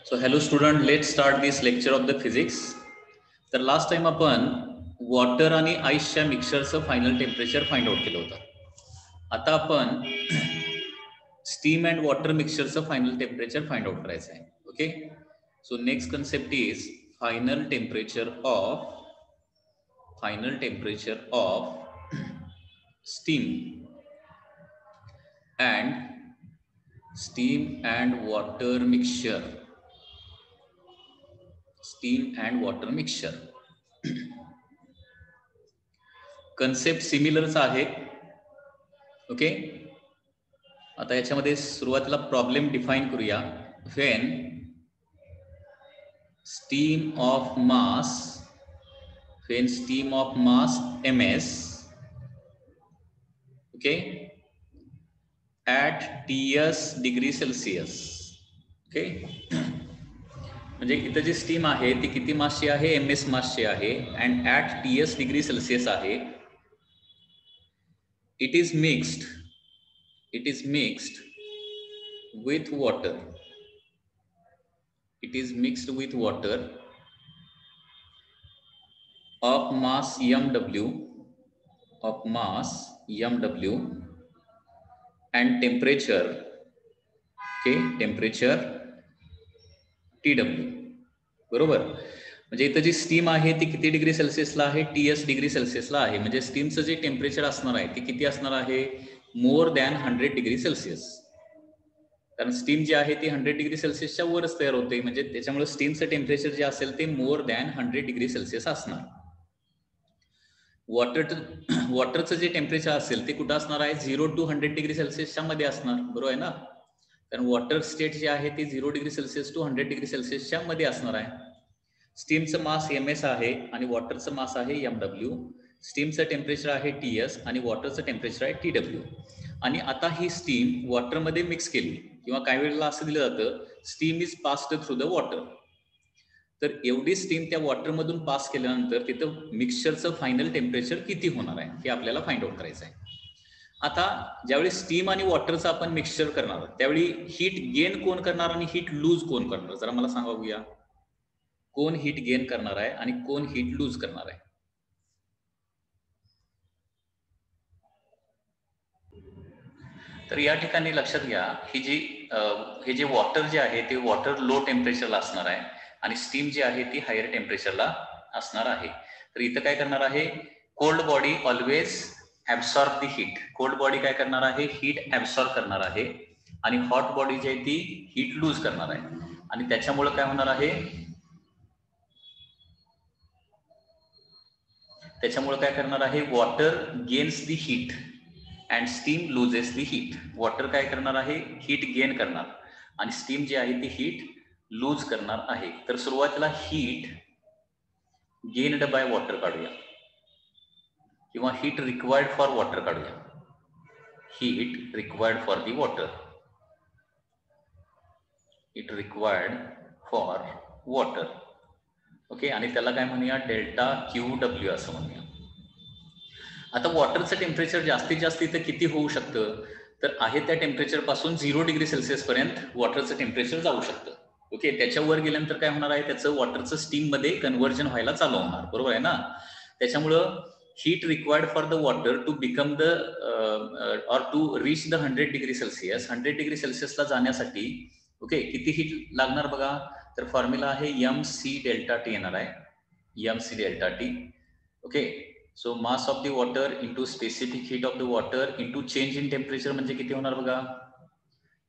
So hello student, let's start this lecture of the physics. तर last time आपण water आणि आईसच्या मिक्सरचं फायनल टेम्परेचर फाइंड आउट केलं होतं. आता आपण स्टीम अँड वॉटर मिक्सरचं फायनल टेम्परेचर फाइंड आउट करायचं आहे. Okay, so next concept is final temperature of steam and water mixture. Concept सिमिलरच आहे. ओके, आता याच्यामध्ये सुरुवातीला प्रॉब्लेम डिफाइन करूया. When steam of mass ms, okay, at TS degree Celsius. Okay, म्हणजे इथं जी स्टीम आहे ती किती मासची आहे? ms मासची आहे and at TS degree Celsius आहे. It is mixed with water. Of mass mw and temperature TW. बरोबर, म्हणजे इथं जी स्टीम आहे ती किती डिग्री सेल्सिअसला आहे? TS डिग्री सेल्सिअसला आहे. म्हणजे स्टीमचं जे टेम्परेचर असणार आहे ती किती असणार आहे? More than 100 degree Celsius. कारण स्टीम जी आहे ती 100 डिग्री सेल्सिअसच्या वरच तयार होते, म्हणजे त्याच्यामुळे स्टीमचं टेम्परेचर जे असेल ते मोर दॅन 100 डिग्री सेल्सिअस असणार. वॉटरचं जे टेम्परेचर असेल ते कुठं असणार आहे? 0 to 100 डिग्री सेल्सिअसच्या मध्ये असणार. बरोबर आहे ना? कारण वॉटर स्टेट जे आहे ती 0 डिग्री सेल्सिअस टू 100 डिग्री सेल्सिअसच्या मध्ये असणार आहे. स्टीमचं मास ms आहे आणि वॉटरचं मास आहे mw. स्टीमचं टेम्परेचर आहे TS आणि वॉटरचं टेम्परेचर आहे TW. आणि आता ही स्टीम वॉटरमध्ये मिक्स केली, किंवा काही वेळेला असं दिलं जातं steam is passed through the water. तर एवढी स्टीम त्या वॉटरमधून पास केल्यानंतर तिथं मिक्सचरचं फायनल टेम्परेचर किती होणार आहे हे आपल्याला फाइंड आउट करायचं आहे. आता ज्यावेळी स्टीम आणि वॉटरचं आपण मिक्सचर करणार त्यावेळी हीट गेन कोण करणार आणि हीट लूज कोण करणार? जरा मला सांगा बघूया, कोण हीट गेन करणार आहे आणि कोण हीट लूज करणार आहे? तर या ठिकाणी लक्षात घ्या, हे जे वॉटर जे आहे ते वॉटर लो टेम्परेचरला असणार आहे आणि स्टीम जी आहे ती हायर टेम्परेचरला असणार आहे. तर इथं काय करणार आहे? कोल्ड बॉडी ऑलवेज ऍब्सॉर्ब दी हीट. कोल्ड बॉडी काय करणार आहे? हीट ऍब्सॉर्ब करणार आहे आणि हॉट बॉडी जी आहे ती हीट लूज करणार आहे. आणि त्याच्यामुळे काय होणार आहे? त्याच्यामुळे काय करणार आहे? Water gains the heat and steam loses the heat. Water काय करणार आहे? हीट गेन करणार आणि स्टीम जी आहे ती हीट लूज करणार आहे. तर सुरुवातीला हीट गेन्ड बाय वॉटर काढूया, किंवा हीट रिक्वायर्ड फॉर वॉटर काढूया. Heat required for the water, heat required for water. Okay, आणि त्याला काय म्हणूया? डेल्टा QW असं म्हणूया. आता वॉटरचं टेम्परेचर जास्तीत जास्त इथं किती होऊ शकतं? तर आहे त्या टेम्परेचर पासून 0 डिग्री सेल्सिअस पर्यंत वॉटरचं टेम्परेचर जाऊ शकतं. ओके, त्याच्यावर गेल्यानंतर काय होणार आहे? त्याचं वॉटरचं स्टीम मध्ये कन्व्हर्जन व्हायला चालू होणार. बरोबर आहे ना? त्याच्यामुळं heat required for the water to become the or to reach the 100 degree Celsius. 100 degree सेल्सिअसला जाण्यासाठी ओके किती हीट लागणार बघा? तर फॉर्म्युला आहे mc डेल्टा टी येणार आहे. mc delta T. Okay, so mass of the water into specific heat of the water into change in temperature म्हणजे किती होणार बघा?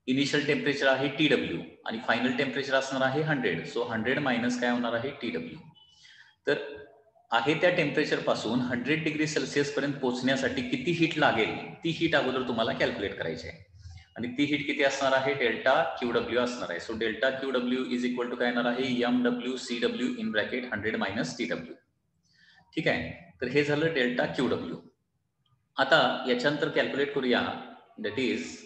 इनिशियल टेम्परेचर आहे TW आणि फायनल टेम्परेचर असणार आहे 100. सो 100 मायनस काय होणार आहे? TW. तर आहे त्या टेम्परेचर पासून 100 डिग्री सेल्सिअस पर्यंत पोहोचण्यासाठी किती हीट लागेल ती हीट अगोदर तुम्हाला कॅल्क्युलेट करायची आहे. आणि ती हीट किती असणार आहे? डेल्टा QW असणार आहे. So delta QW is equal to काय येणार आहे? mw/cw in bracket 100 minus TW. ठीक आहे, तर हे झालं डेल्टा QW. आता याच्यानंतर कॅल्क्युलेट करूया, that is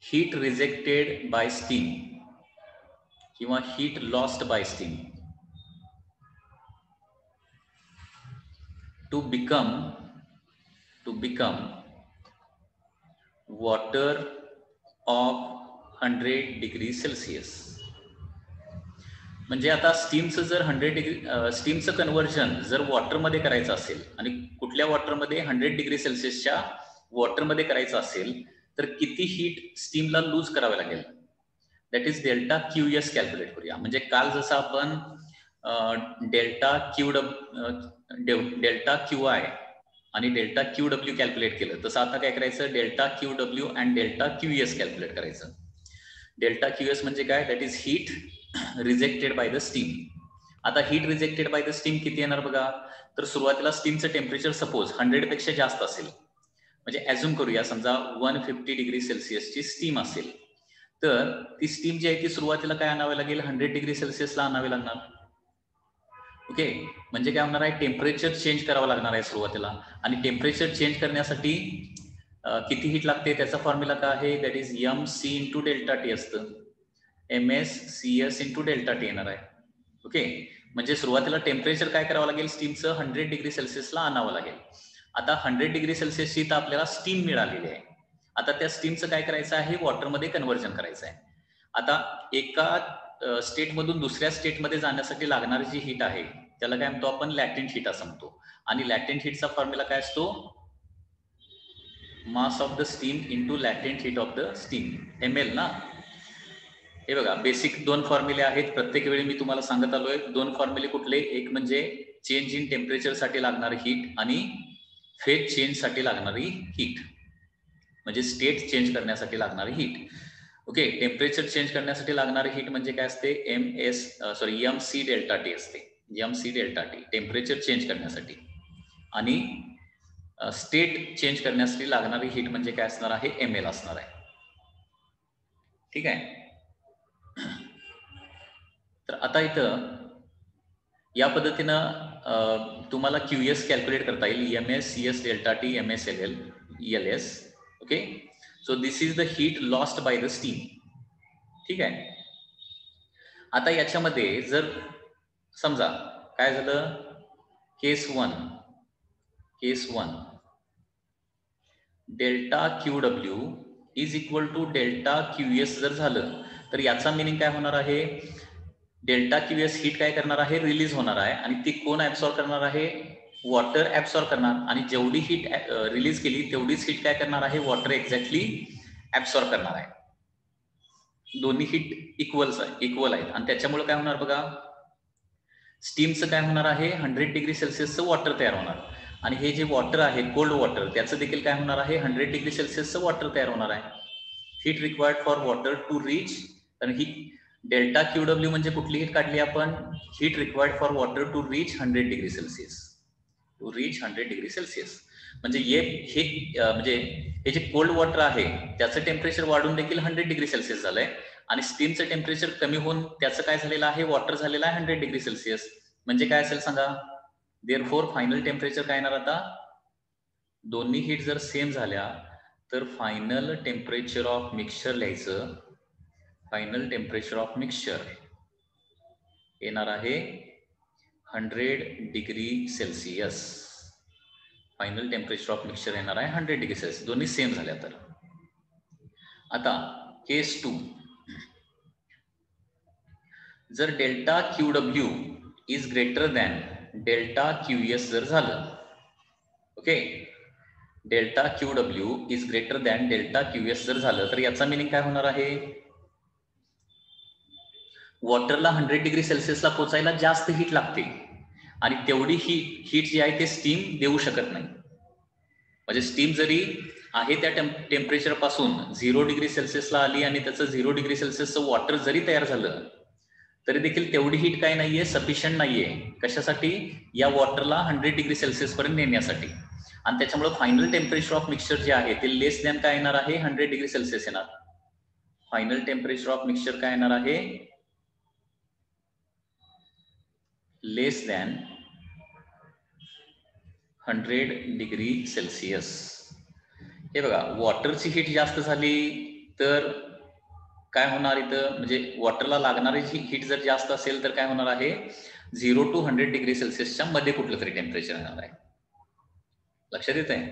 heat rejected by steam किंवा heat lost by steam to become water of 100 degree Celsius. म्हणजे आता स्टीमचं जर 100 डिग्री स्टीमचं कन्व्हर्जन जर वॉटरमध्ये करायचं असेल आणि कुठल्या वॉटरमध्ये 100 डिग्री सेल्सिअसच्या वॉटरमध्ये करायचं असेल तर किती हीट स्टीमला लूज करावे लागेल, that is delta QS calculate करूया. म्हणजे काल जसं आपण डेल्टा QI आणि डेल्टा QW कॅल्क्युलेट केलं तसं आता काय करायचं, delta QW and delta QS calculate करायचं. डेल्टा QS म्हणजे काय, that is heat rejected by the steam. आता heat rejected by the steam किती येणार बघा, तर सुरुवातीला स्टीमचं टेम्परेचर सपोज 100 पेक्षा जास्त असेल, म्हणजे ॲझ्युम करूया समजा 150 डिग्री सेल्सिअसची स्टीम असेल, तर ती स्टीम जी आहे ती सुरुवातीला काय आणावी लागेल, 100 डिग्री सेल्सिअसला आणावी लागणार. ओके, म्हणजे काय होणार आहे, टेम्परेचर चेंज करावं लागणार आहे सुरुवातीला. आणि टेम्परेचर चेंज करण्यासाठी किती हीट लागते त्याचा फॉर्म्युला काय आहे, that is MC into delta T असतं. MS/CS इंटू डेल्टा टी येणार आहे. ओके, म्हणजे सुरुवातीला टेम्परेचर काय करावं लागेल, स्टीमचं 100 डिग्री सेल्सिअसला आणावं लागेल. आता 100 डिग्री सेल्सिअसची तर आपल्याला स्टीम मिळालेली आहे. आता त्या स्टीमचं काय करायचं आहे, वॉटरमध्ये कन्व्हर्जन करायचं आहे. आता एका स्टेटमधून दुसऱ्या स्टेटमध्ये जाण्यासाठी लागणारी जी हीट आहे त्याला काय म्हणतो आपण, लॅटेंट हीट असं म्हणतो. आणि लॅटेंट हीटचा फॉर्म्युला काय असतो, mass of the steam into latent heat of the steam, ML ना. हे बघा, बेसिक दोन फॉर्म्युले आहेत, प्रत्येक वेळी मी तुम्हाला सांगत आलोय. दोन फॉर्म्युले कुठले, एक म्हणजे चेंज इन टेम्परेचर साठी लागणारी हीट आणि फेज चेंज साठी लागणारी हीट, म्हणजे स्टेट चेंज करण्यासाठी लागणारी हीट. ओके, टेम्परेचर चेंज करण्यासाठी लागणारी हीट म्हणजे काय असते, MC डेल्टा टी असते. MC delta T temperature change करण्यासाठी, आणि स्टेट चेंज करण्यासाठी लागणारी हीट म्हणजे काय असणार आहे, ML असणार आहे. ठीक आहे. तर आता इथं या पद्धतीनं तुम्हाला QS कॅल्क्युलेट करता येईल, MS, CS delta T, MS, LS. Okay, so this is the heat lost by the steam. ठीक आहे. आता याच्यामध्ये जर समजा काय झालं, case 1 delta QW is equal to delta QS जर झालं तर याचा मिनिंग काय होणार आहे, डेल्टा QS हीट काय करणार आहे, रिलीज होणार आहे. आणि ती कोण ऍब्सॉर्ब करणार आहे, वॉटर ऍब्सॉर्ब करणार. आणि जेवढी हीट रिलीज केली तेवढीच हीट काय करणार आहे, वॉटर एक्झॅक्टली ऍब्सॉर्ब करणार आहे. दोन्ही हीट इक्वल आहेत. आणि त्याच्यामुळे काय होणार बघा, स्टीमचं काय होणार आहे, 100 डिग्री सेल्सिअसचं वॉटर तयार होणार. आणि हे जे वॉटर आहे कोल्ड वॉटर, त्याचं देखील काय होणार आहे, 100 डिग्री सेल्सिअसचं वॉटर तयार होणार आहे. Heat required for water to reach, आणि ही डेल्टा QW म्हणजे कुठली हीट काढली आपण, heat required for water to reach 100 degree Celsius, to reach 100 degree Celsius. म्हणजे हे जे कोल्ड वॉटर आहे त्याचं टेम्परेचर वाढून देखील 100 डिग्री सेल्सिअस झालंय, आणि स्टीमचं टेम्परेचर कमी होऊन त्याचं काय झालेलं आहे, वॉटर झालेलं आहे 100 डिग्री सेल्सिअस. म्हणजे काय असेल सांगा, देअरफॉर फायनल टेम्परेचर काय येणार, आता दोन्ही हीट जर सेम झाल्या तर फायनल टेम्परेचर ऑफ मिक्सचर लिहायचं, फायनल टेम्परेचर ऑफ मिक्सचर येणार आहे 100 degree Celsius. Final temperature of mixture येणार आहे 100 डिग्री सेल्सिअस, दोन्ही सेम झाल्या तर. आता केस 2, जर delta QW is greater than delta QS जर झालं, okay, delta QW is greater than delta QS जर झालं तर याचा मिनिंग काय होणार आहे, वॉटरला 100 डिग्री सेल्सिअसला पोहोचायला जास्त हीट लागते, आणि तेवढी हीट जी आहे ते स्टीम देऊ शकत नाही. म्हणजे स्टीम जरी आहे त्या टेम्परेचर पासून 0 डिग्री सेल्सिअसला आली आणि त्याचं 0 डिग्री सेल्सिअसचं वॉटर जरी तयार झालं तरी देखील तेवढी हीट काय नाहीये, सफिशियंट नाहीये. कशासाठी, या वॉटरला 100 डिग्री सेल्सिअस पर्यंत नेण्यासाठी. आणि त्याच्यामुळे फायनल टेम्परेचर ऑफ मिक्सचर जे आहे ते लेस दॅन काय येणार आहे, 100 डिग्री सेल्सिअस येणार. फायनल टेम्परेचर ऑफ मिक्सचर काय येणार आहे, लेस दॅन 100 डिग्री सेल्सिअस. हे बघा, वॉटरची हीट जास्त झाली तर काय होणार इथं, म्हणजे वॉटरला लागणारी हीट जर जास्त असेल तर काय होणार आहे, 0 to 100 डिग्री सेल्सिअसच्या मध्ये कुठलं तरी टेम्परेचर येणार आहे. लक्षात येत आहे.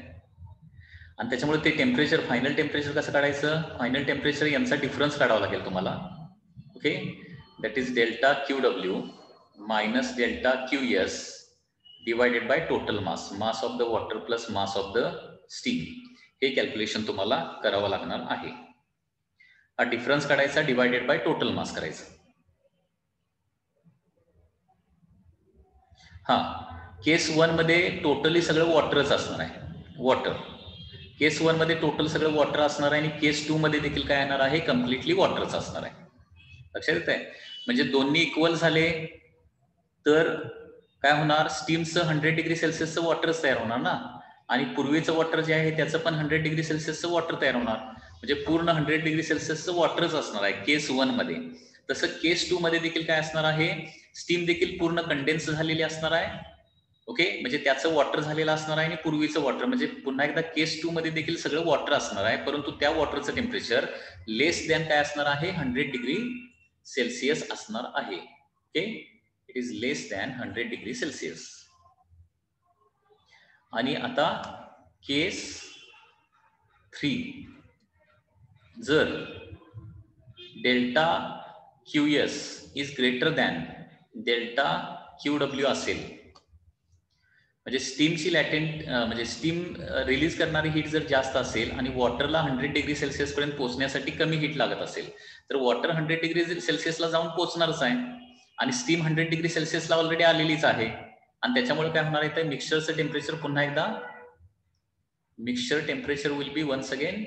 आणि त्याच्यामुळे ते टेम्परेचर, फायनल टेम्परेचर कसं काढायचं, फायनल टेम्परेचर यांचा डिफरन्स काढावा लागेल तुम्हाला. Okay, that is delta QW minus delta QS divided by total mass of the water plus mass of the steam. हे कॅल्क्युलेशन तुम्हाला करावं लागणार आहे. हा डिफरन्स काढायचा, डिवायडेड बाय टोटल मास करायचा. हा, केस 1 मध्ये टोटली सगळं वॉटरच असणार आहे, वॉटर. केस 1 मध्ये टोटल सगळं वॉटर असणार आहे आणि केस 2 मध्ये देखील काय येणार आहे, कम्प्लिटली वॉटरच असणार आहे. लक्षात येत आहे? म्हणजे दोन्ही इक्वल झाले तर काय होणार, स्टीमचं 100 डिग्री सेल्सिअसचं वॉटरच तयार होणार ना, आणि पूर्वीचं वॉटर जे आहे त्याचं पण 100 डिग्री सेल्सिअसचं वॉटर तयार होणार. म्हणजे पूर्ण 100 डिग्री सेल्सिअसचं वॉटरच असणार आहे केस 1 मध्ये. तसं केस 2 मध्ये देखील काय असणार आहे, स्टीम देखील पूर्ण कंडेन्स झालेली असणार आहे. ओके, म्हणजे त्याचं वॉटर झालेलं असणार आहे आणि पूर्वीचं वॉटर, म्हणजे पुन्हा एकदा केस 2 मध्ये देखील सगळं वॉटर असणार आहे, परंतु त्या वॉटरचं टेम्परेचर लेस दॅन काय असणार आहे, 100 डिग्री सेल्सिअस असणार आहे. Okay, it is less than 100 degree Celsius. आणि आता केस 3, जर delta QS is greater than delta QW असेल, म्हणजे स्टीमची लॅटेंट म्हणजे स्टीम रिलीज करणारी हीट जर जास्त असेल आणि वॉटरला 100 डिग्री सेल्सिअस पर्यंत पोहोचण्यासाठी कमी हीट लागत असेल, तर वॉटर 100 डिग्री सेल्सिअसला जाऊन पोहोचणारच आहे आणि स्टीम 100 डिग्री सेल्सिअसला ऑलरेडी आलेलीच आहे. आणि त्याच्यामुळे काय होणार आहे, तर मिक्सचरचं टेम्परेचर पुन्हा एकदा, mixture temperature will be once again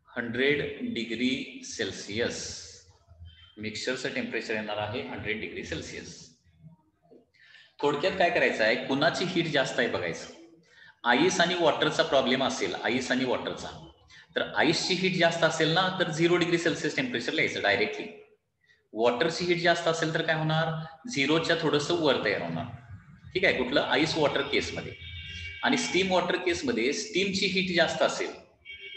100 degree Celsius. मिक्सचरचं टेम्परेचर येणार आहे 100 डिग्री सेल्सिअस. थोडक्यात काय करायचं आहे, कुणाची हीट जास्त आहे बघायचं. आईस आणि वॉटरचा प्रॉब्लेम असेल, आईस आणि वॉटरचा, तर आईसची हीट जास्त असेल ना तर 0 डिग्री सेल्सिअस टेम्परेचर लिहायचं डायरेक्टली. वॉटरची हीट जास्त असेल तर काय होणार, 0च्या थोडंसं वर तयार होणार. ठीक आहे, कुठलं, आईस वॉटर केसमध्ये. आणि स्टीम वॉटर केसमध्ये स्टीमची हीट जास्त असेल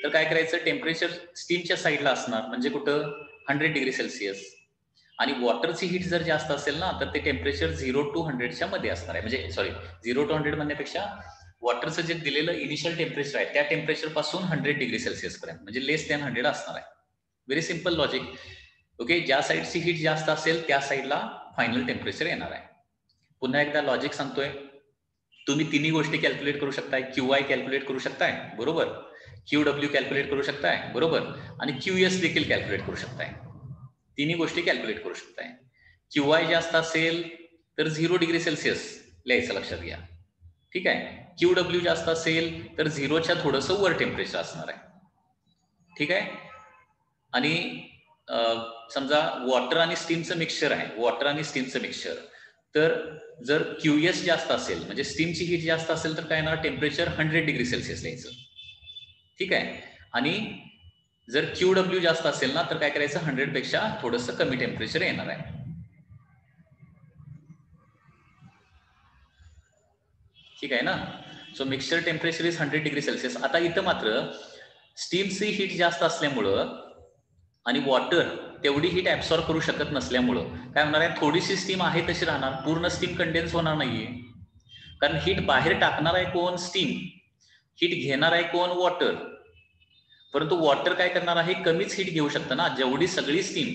तर काय करायचं, टेम्परेचर स्टीमच्या साईडला असणार, म्हणजे कुठं 100 डिग्री सेल्सिअस. आणि वॉटरची हीट जर जास्त असेल ना तर ते टेम्परेचर 0 to 100च्या मध्ये असणार आहे. म्हणजे सॉरी, 0 to 100 म्हणण्यापेक्षा वॉटरचं जे दिलेलं इनिशियल टेम्परेचर आहे त्या टेम्परेचर पासून 100 डिग्री सेल्सिअस पर्यंत, म्हणजे लेस दॅन 100 असणार आहे. Very simple logic. ओके, ज्या साईडची हीट जास्त असेल त्या साईडला फायनल टेम्परेचर येणार आहे. पुन्हा एकदा लॉजिक सांगतोय, तुम्ही तिन्ही गोष्टी कॅल्क्युलेट करू शकताय. QI कॅल्क्युलेट करू शकताय, बरोबर, QW कॅल्क्युलेट करू शकताय, बरोबर, आणि QS देखील कॅल्क्युलेट करू शकताय. तिन्ही गोष्टी कॅल्क्युलेट करू शकताय. QI जास्त असेल तर 0 डिग्री सेल्सिअस लिहायचं, लक्षात घ्या. ठीक आहे, QW जास्त असेल तर 0च्या थोडंसं वर टेम्परेचर असणार आहे. ठीक आहे, आणि समजा वॉटर आणि स्टीमचं मिक्सचर आहे, वॉटर आणि स्टीमचं मिक्सचर, तर जर QS जास्त असेल म्हणजे स्टीमची हीट जास्त असेल तर काय येणार, टेम्परेचर 100 डिग्री सेल्सिअस लिहायचं. ठीक आहे, आणि जर QW जास्त असेल ना तर काय करायचं, 100 पेक्षा थोडंसं कमी टेम्परेचर येणार आहे. ठीक आहे ना. So mixture temperature is 100 degree Celsius. आता इथं मात्र स्टीमची हीट जास्त असल्यामुळं आणि वॉटर तेवढी हीट ऍब्सॉर्ब करू शकत नसल्यामुळं काय होणार आहे, थोडीशी स्टीम आहे तशी राहणार, पूर्ण स्टीम कंडेन्स होणार नाहीये. कारण हीट बाहेर टाकणार आहे कोण, स्टीम. हीट घेणार आहे कोण, वॉटर. परंतु वॉटर काय करणार आहे, कमीच हीट घेऊ शकतं ना. जेवढी सगळी स्टीम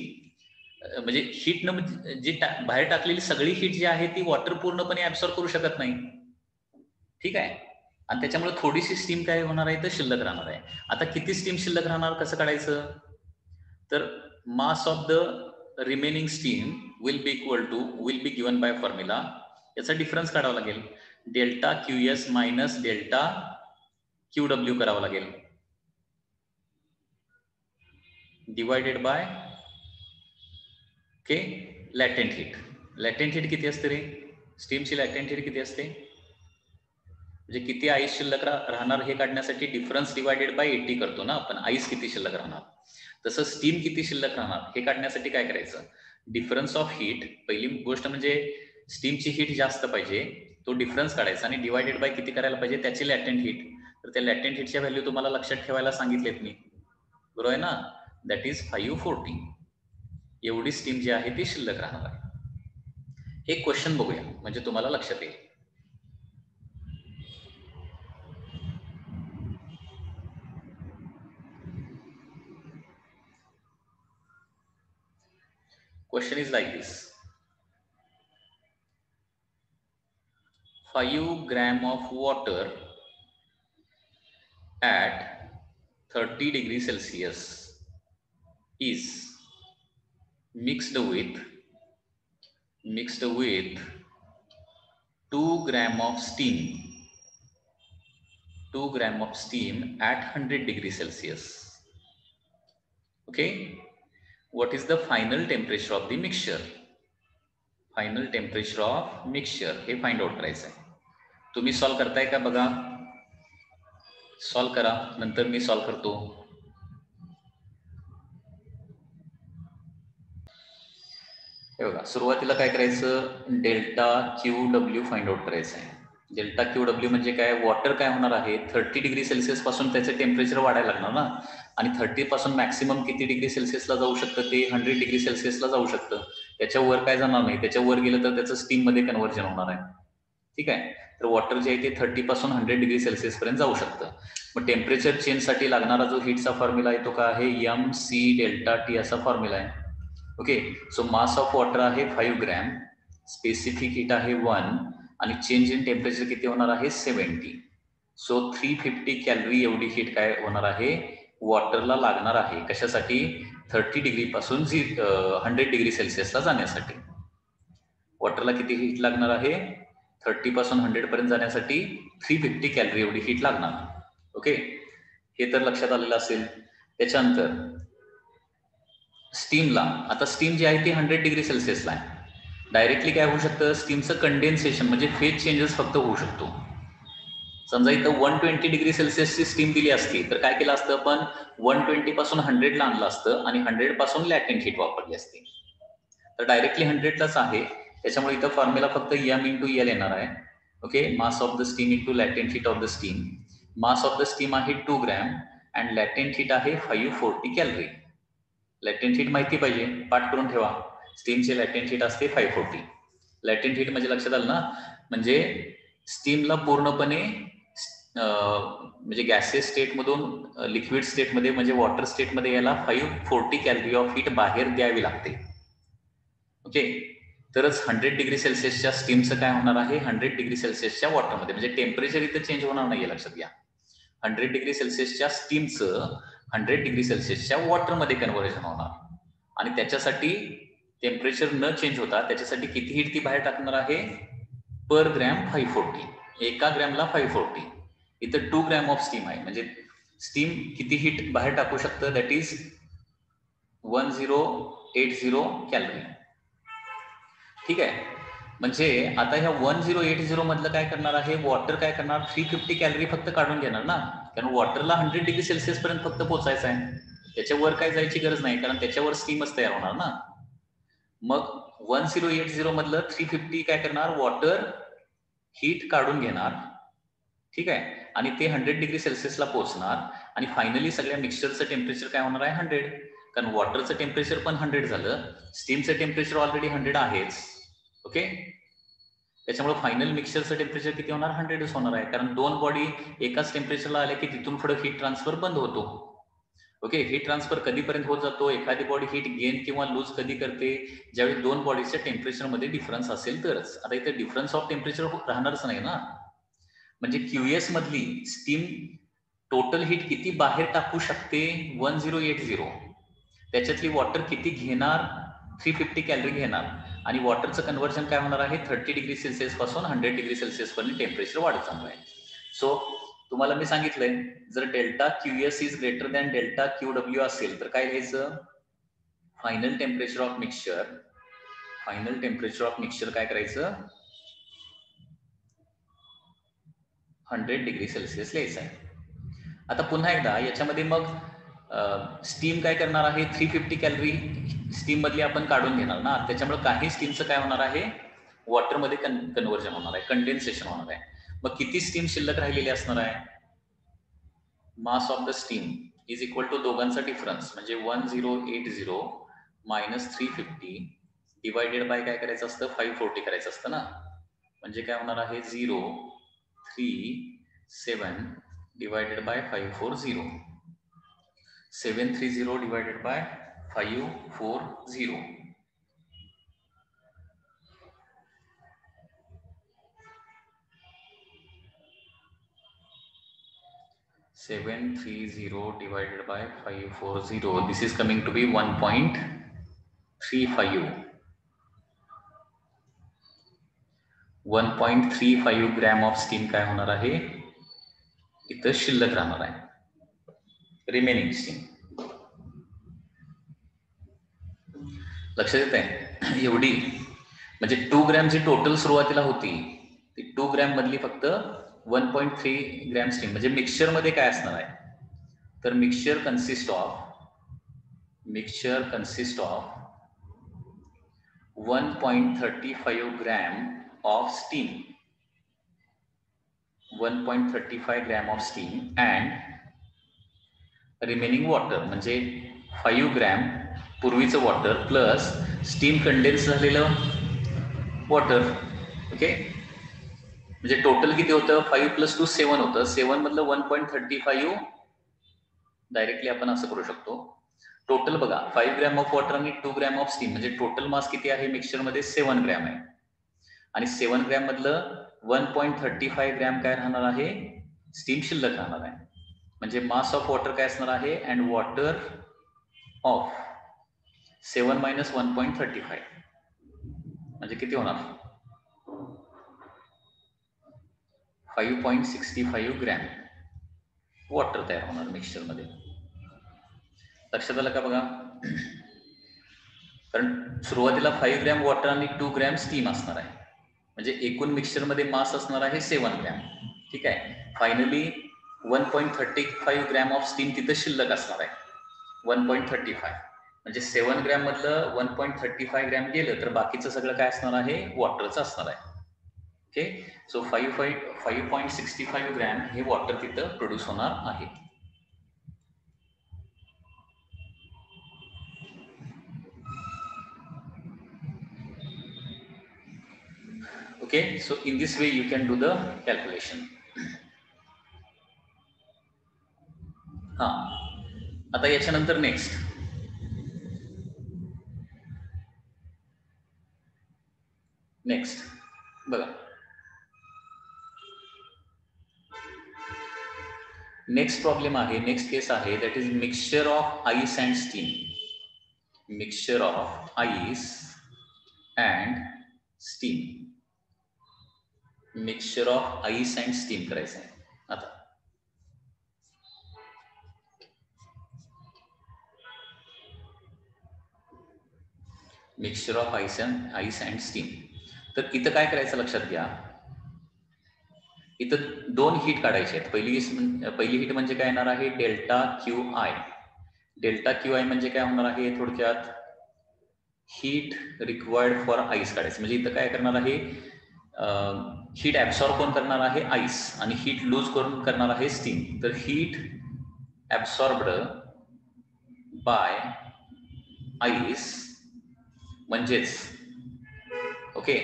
म्हणजे हीट न जी बाहेर टाकलेली सगळी हीट जी आहे ती वॉटर पूर्णपणे ऍब्सॉर्ब करू शकत नाही. ठीक आहे, आणि त्याच्यामुळे थोडीशी स्टीम काय होणार आहे तर शिल्लक राहणार आहे. आता किती स्टीम शिल्लक राहणार, कसं काढायचं, तर mass of the remaining steam will be given by formula. याचा डिफरन्स काढावा लागेल, delta QS minus delta QW करावं लागेल, divided by okay latent heat. Latent heat किती असते रे, स्टीमची लॅटेंट हीट किती असते, म्हणजे किती आईस शिल्लक राहणार हे काढण्यासाठी डिफरन्स डिवायडेड बाय 80 करतो ना आपण, आईस किती शिल्लक राहणार. तसं स्टीम किती शिल्लक राहणार हे काढण्यासाठी काय करायचं, डिफरन्स ऑफ हीट, पहिली गोष्ट म्हणजे स्टीमची हीट जास्त पाहिजे, तो डिफरन्स काढायचा आणि डिवायडेड बाय किती करायला पाहिजे, त्याची लॅटेंट हीट. तर त्या लॅटेंट हीटच्या व्हॅल्यू तुम्हाला लक्षात ठेवायला सांगितलेत मी, बरोबर आहे ना. That is 540. एवढी स्टीम जी आहे ती शिल्लक राहणार आहे. एक क्वेश्चन बघूया म्हणजे तुम्हाला लक्षात येईल. Question is like this. 5 grams of water at 30 degrees Celsius is mixed with 2 grams of steam. 2 grams of steam at 100 degrees Celsius. Okay, what is the final temperature of the mixture? Final temperature of mixture हे find out करायचं आहे. तुम्ही solve करताय का बघा, solve करा, नंतर मी solve करतो. हे बघा, सुरुवातीला काय करायचं, delta Q W find out करायचं आहे. डेल्टा क्यू डब्ल्यू म्हणजे काय, वॉटर काय होणार आहे, 30 डिग्री सेल्सिअस पासून त्याचं टेम्परेचर वाढायला लागणार ना, आणि 30 पासून मॅक्सिमम किती डिग्री सेल्सिअसला जाऊ शकतं, ते 100 डिग्री सेल्सिअसला जाऊ शकतं. त्याच्या वर काय जाणार नाही, त्याच्या वर गेलं तर त्याचं स्टीम मध्ये कन्व्हर्जन होणार आहे. ठीक आहे, तर वॉटर जे आहे ते 30 पासून 100 डिग्री सेल्सिअस पर्यंत जाऊ शकतं. मग टेम्परेचर चेंज साठी लागणारा जो हीटचा फॉर्म्युला आहे तो काय आहे, एम सी डेल्टा टी असा फॉर्म्युला आहे. Okay, so mass of water आहे 5 ग्रॅम, स्पेसिफिक हीट आहे 1, आणि चेंज इन टेम्परेचर किती होणार आहे 70. सो 350 कॅलरी एवढी हीट काय होणार आहे, वॉटरला लागणार आहे. कशासाठी, 30 डिग्री पासून 100 डिग्री सेल्सिअसला जाण्यासाठी. वॉटरला किती हीट लागणार आहे, 30 पासून 100 पर्यंत जाण्यासाठी 350 कॅलरी एवढी हीट लागणार. ओके, हे तर लक्षात आलेलं असेल. त्याच्यानंतर स्टीमला, आता स्टीम जी आहे ती 100 डिग्री सेल्सिअसला आहे. डायरेक्टली काय होऊ शकतं, स्टीमचं कंडेन्सेशन म्हणजे फेज चेंजेस फक्त होऊ शकतो. समजा इथं 120 डिग्री सेल्सिअसची स्टीम दिली असती तर काय केलं असतं, आपण 120 पासून 100 ला आणलं असतं आणि 100 पासून लॅटेंट हीट वापरली असती. तर डायरेक्टली 100 लाच आहे, त्याच्यामुळे इथं फॉर्म्युला फक्त एम इंटू एल येणार आहे. Okay, mass of the steam into latent heat of the steam. Mass of the steam आहे 2 ग्रॅम अँड लॅटेंट हीट आहे 540 कॅलरी. लॅटेंट हीट माहिती पाहिजे, पाठ करून ठेवा. स्टीमचे लॅटेंट हीट असते 540. लॅटेंट हीट म्हणजे लक्षात आलं ना, म्हणजे स्टीमला पूर्णपणे म्हणजे गॅसियस स्टेटमधून लिक्विड स्टेटमध्ये म्हणजे वॉटर स्टेटमध्ये याला 540 कॅलरी ऑफ हीट बाहेर द्यावी लागते. ओके, तरच 100 डिग्री सेल्सिअसच्या स्टीमचं काय होणार आहे, 100 डिग्री सेल्सिअसच्या वॉटरमध्ये, म्हणजे टेम्परेचर इथं चेंज होणार नाहीये, लक्षात घ्या. 100 डिग्री सेल्सिअसच्या स्टीमचं 100 डिग्री सेल्सिअसच्या वॉटरमध्ये कन्व्हर्जन होणार, आणि त्याच्यासाठी टेम्परेचर न चेंज होता त्याच्यासाठी किती हीट ती बाहेर टाकणार आहे, पर ग्रॅम 540. एका ग्रॅमला 540. इथं 2 ग्रॅम ऑफ स्टीम आहे, म्हणजे स्टीम किती हीट बाहेर टाकू शकतं, दॅट इज 1080 कॅलरी. ठीक आहे, म्हणजे आता ह्या 1080 मधलं काय करणार आहे, वॉटर काय करणार, 350 कॅलरी फक्त काढून घेणार ना, कारण वॉटरला 100 डिग्री सेल्सिअस पर्यंत फक्त पोहोचायचं आहे, त्याच्यावर काय जायची गरज नाही, कारण त्याच्यावर स्टीमच तयार होणार ना. मग 1080 मधलं 350 काय करणार, वॉटर हीट काढून घेणार. ठीक आहे, आणि ते 100 डिग्री सेल्सिअसला पोहोचणार, आणि फायनली सगळ्या मिक्सचरचं टेम्परेचर काय होणार आहे, 100, कारण वॉटरचं टेम्परेचर पण 100 झालं, स्टीमचं टेम्परेचर ऑलरेडी 100 आहेच. ओके, त्याच्यामुळे फायनल मिक्सचरचं टेम्परेचर किती होणार, 100च होणार आहे, कारण दोन बॉडी एकाच टेम्परेचरला आल्या की तिथून पुढे हीट ट्रान्सफर बंद होतो. ओके, हीट ट्रान्सफर कधीपर्यंत होत जातो, एखादी बॉडी हीट गेन किंवा लूज कधी करते, ज्यावेळी दोन बॉडीच्या टेम्परेचरमध्ये डिफरन्स असेल तरच. आता इथे डिफरन्स ऑफ टेम्परेचर राहणारच नाही ना, म्हणजे क्यूएस मधली स्टीम टोटल हीट किती बाहेर टाकू शकते, 1080, त्याच्यातली वॉटर किती घेणार, 350 कॅलरी घेणार, आणि वॉटरचं कन्व्हर्जन काय होणार आहे, 30 डिग्री सेल्सिअस पासून 100 डिग्री सेल्सिअस पर्यंत टेम्परेचर वाढत चालू आहे. सो तुम्हाला मी सांगितलंय, जर delta QS is greater than delta Q W असेल तर काय घ्यायचं, final temperature of mixture. Final temperature of mixture काय करायचं, 100 डिग्री सेल्सिअस लिहायचं आहे. आता पुन्हा एकदा याच्यामध्ये मग स्टीम काय करणार आहे, 350 कॅलरी स्टीम मधली आपण काढून घेणार ना, त्याच्यामुळे काही स्टीमचं काय होणार आहे, वॉटरमध्ये कन्व्हर्जन होणार आहे, कंडेन्सेशन होणार आहे. मग किती स्टीम शिल्लक राहिलेली असणार आहे, mass of the steam is equal to दोघांचा डिफरन्स, म्हणजे 1080 मायनस 350 डिवायडेड बाय काय करायचं असतं, 540 करायचं असतं ना, म्हणजे काय होणार आहे, 037 divided by 540, 730 divided by 540. 730 divided by 540. This is coming to be 1.35. 1.35 gram of steam काय होणार आहे, इथं शिल्लक राहणार आहे, रिमेनिंग स्टीम. लक्षात येत आहे एवढी, म्हणजे 2 ग्रॅम जी टोटल सुरुवातीला होती ती 2 ग्रॅम मधली फक्त 1.3 ग्रॅम स्टीम. म्हणजे मिक्सचर मध्ये काय असणार आहे, तर mixture consist of 1.35 gram of steam, 1.35 gram of steam and remaining water, म्हणजे 5 ग्रॅम पूर्वीचं वॉटर प्लस स्टीम कंडेन्स झालेलं वॉटर. ओके, म्हणजे टोटल किती होतं, 5 + 2 7 होतं. 7 मधलं 1.35 डायरेक्टली आपण असं करू शकतो. टोटल बघा 5 ग्रॅम ऑफ वॉटर आणि 2 ग्रॅम ऑफ स्टीम, म्हणजे टोटल मास किती आहे मिक्सचर मध्ये 7 ग्रॅम आहे. आणि 7 ग्रॅम मधलं 1.35 ग्रॅम काय राहणार आहे, स्टीम शिल्लक राहणार आहे. म्हणजे मास ऑफ वॉटर काय असणार आहे, अँड वॉटर ऑफ 7 - 1.35 म्हणजे किती होणार, 5.65 ग्रॅम वॉटर तयार होणार मिक्सचर मध्ये. लक्षात आलं का बघा, कारण सुरुवातीला 5 ग्रॅम वॉटर आणि 2 ग्रॅम स्टीम असणार आहे, म्हणजे एकूण मिक्सचर मध्ये मास असणार आहे 7 ग्रॅम. ठीक आहे, फायनली 1.35 ग्रॅम ऑफ स्टीम तिथं शिल्लक असणार आहे, 1.35. म्हणजे 7 ग्रॅम मधलं 1.35 ग्रॅम गेलं तर बाकीचं सगळं काय असणार आहे, वॉटरचं असणार आहे. ओके, सो 5.65 ग्रॅम हे वॉटर तिथं प्रोड्यूस होणार आहे. Okay, so in this way you can do the calculation. हा, आता याच्यानंतर नेक्स्ट बघा, नेक्स्ट प्रॉब्लेम आहे, नेक्स्ट केस आहे, that is mixture of ice and steam. Mixture of ice and steam, mixture of ice and steam करायचं आहे. आता mixture of ice and steam, तर इथं काय करायचं लक्षात घ्या, इथं 2 हीट काढायचे आहेत. पहिली हीट म्हणजे काय येणार आहे, delta Q I. Delta Q I म्हणजे काय होणार आहे, थोडक्यात हीट रिक्वायर्ड फॉर आईस काढायचं. म्हणजे इथं काय करणार आहे, हीट ऍब्सॉर्ब कोण करणार आहे, आईस, आणि हीट लूज करून करणार आहे स्टीम. तर हीट ऍब्सॉर्ब्ड बाय आईस म्हणजेच, ओके,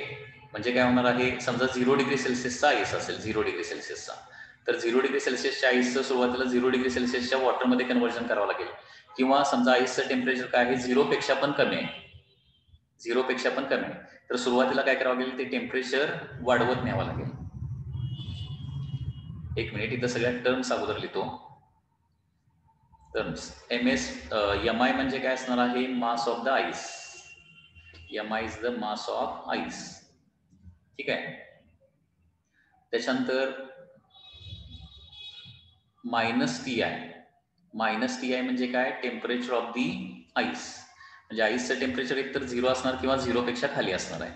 म्हणजे काय होणार आहे, समजा 0 डिग्री सेल्सिअसचा आईस असेल, 0 डिग्री सेल्सिअसचा, तर 0 डिग्री सेल्सिअसच्या आईसचं सुरुवातीला 0 डिग्री सेल्सिअसच्या वॉटरमध्ये कन्व्हर्जन करावं लागेल. किंवा समजा आईसचं टेम्परेचर काय आहे, 0 पेक्षा पण कमी आहे, 0 पेक्षा पण कमी आहे, तर सुरुवातीला काय करावं लागेल, ते टेम्परेचर वाढवत न्यावं लागेल. एक मिनिट, इथं सगळ्या टर्म्स अगोदर लिहितो. टर्म्स MI म्हणजे काय असणार आहे, mass of the ice. MI is the mass of ice. ठीक आहे, त्याच्यानंतर -TI म्हणजे काय, टेम्परेचर ऑफ दी आईस. म्हणजे आईसचं टेम्परेचर एकतर 0 असणार किंवा 0 पेक्षा खाली असणार आहे.